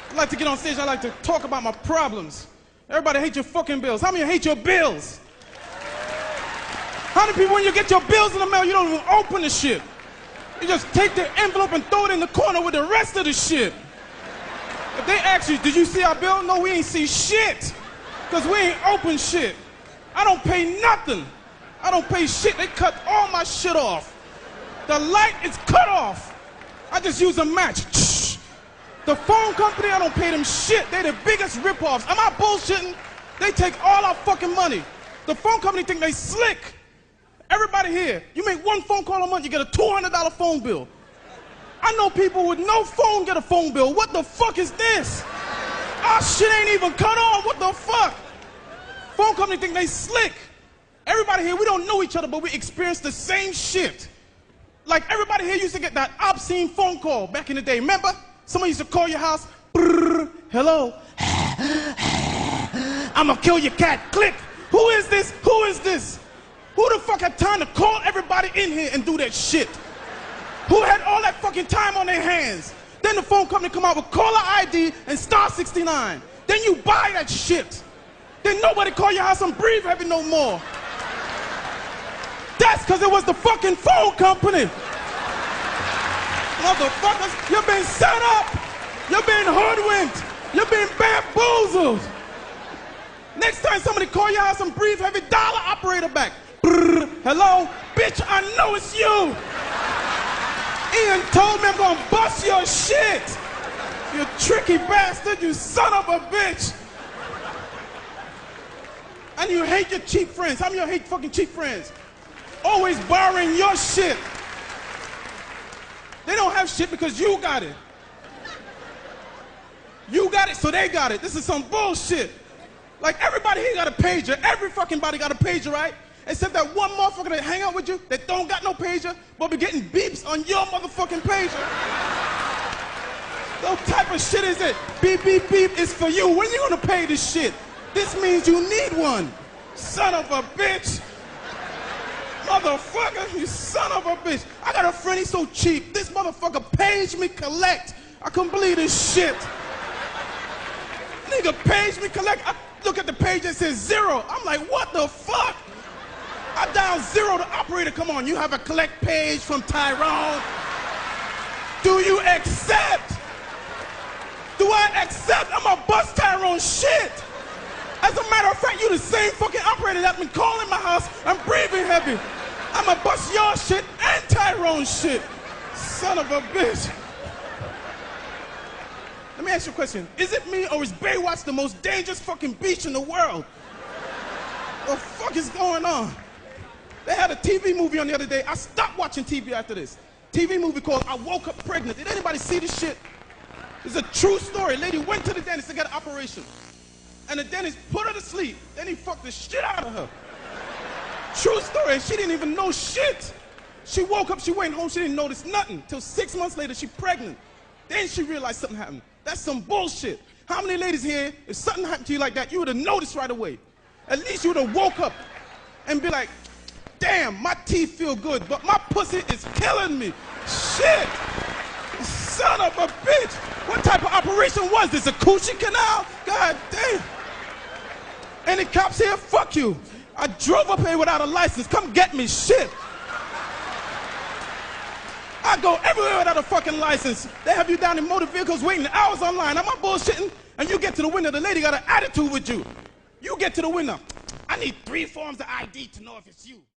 I like to get on stage, I like to talk about my problems. Everybody hates your fucking bills. How many hate your bills? How many people, when you get your bills in the mail, you don't even open the shit? You just take the envelope and throw it in the corner with the rest of the shit. If they ask you, did you see our bill? No, we ain't see shit. Because we ain't open shit. I don't pay nothing. I don't pay shit. They cut all my shit off. The light is cut off. I just use a match. The phone company, I don't pay them shit. They the biggest ripoffs. Am I bullshitting? They take all our fucking money. The phone company think they slick. Everybody here, you make one phone call a month, you get a $200 phone bill. I know people with no phone get a phone bill. What the fuck is this? Our shit ain't even cut on. What the fuck? Phone company think they slick. Everybody here, we don't know each other, but we experience the same shit. Like everybody here used to get that obscene phone call back in the day. Remember? Somebody used to call your house. Brrr, hello. I'ma kill your cat. Click. Who is this? Who is this? Who the fuck had time to call everybody in here and do that shit? Who had all that fucking time on their hands? Then the phone company come out with caller ID and star 69. Then you buy that shit. Then nobody call your house and breathe heavy no more. That's because it was the fucking phone company. Motherfuckers, you've been set up. You've been hoodwinked. You've been bamboozled. Next time somebody call your house and breathe heavy, dial the operator back. Brrr, hello? Bitch, I know it's you. Ian told me I'm gonna bust your shit. You tricky bastard, you son of a bitch. And you hate your cheap friends. How many of you hate fucking cheap friends? Always borrowing your shit. They don't have shit because you got it. You got it, so they got it. This is some bullshit. Like everybody here got a pager. Every fucking body got a pager, right? Except that one motherfucker that hang out with you that don't got no pager, but be getting beeps on your motherfucking pager. What type of shit is it? Beep, beep, beep is for you. When you gonna pay this shit? This means you need one. Son of a bitch. Motherfucker, you son of a bitch. I got a friend, he's so cheap. This motherfucker paged me collect. I couldn't believe this shit. Nigga paged me collect. I look at the page and it says 0. I'm like, what the fuck? I dial 0, the operator, come on, you have a collect page from Tyrone. Do you accept? Do I accept? I'm gonna bust Tyrone's shit. As a matter of fact, you the same fucking operator that's been calling my house and breathing heavy. I'm gonna bust your shit and Tyrone's shit. Son of a bitch. Let me ask you a question. Is it me or is Baywatch the most dangerous fucking beach in the world? What the fuck is going on? They had a TV movie on the other day. I stopped watching TV after this. TV movie called I Woke Up Pregnant. Did anybody see this shit? It's a true story. A lady went to the dentist to get an operation. And the dentist put her to sleep. Then he fucked the shit out of her. True story. And she didn't even know shit. She woke up, she went home, she didn't notice nothing. Till 6 months later, she pregnant. Then she realized something happened. That's some bullshit. How many ladies here, if something happened to you like that, you would have noticed right away? At least you would have woke up and be like, damn, my teeth feel good, but my pussy is killing me. Shit. Son of a bitch. What type of operation was this? A coochie canal? God damn. Any cops here? Fuck you. I drove up here without a license. Come get me. Shit. I go everywhere without a fucking license. They have you down in motor vehicles waiting hours online. Am I bullshitting? And you get to the window, the lady got an attitude with you. You get to the window. I need 3 forms of ID to know if it's you.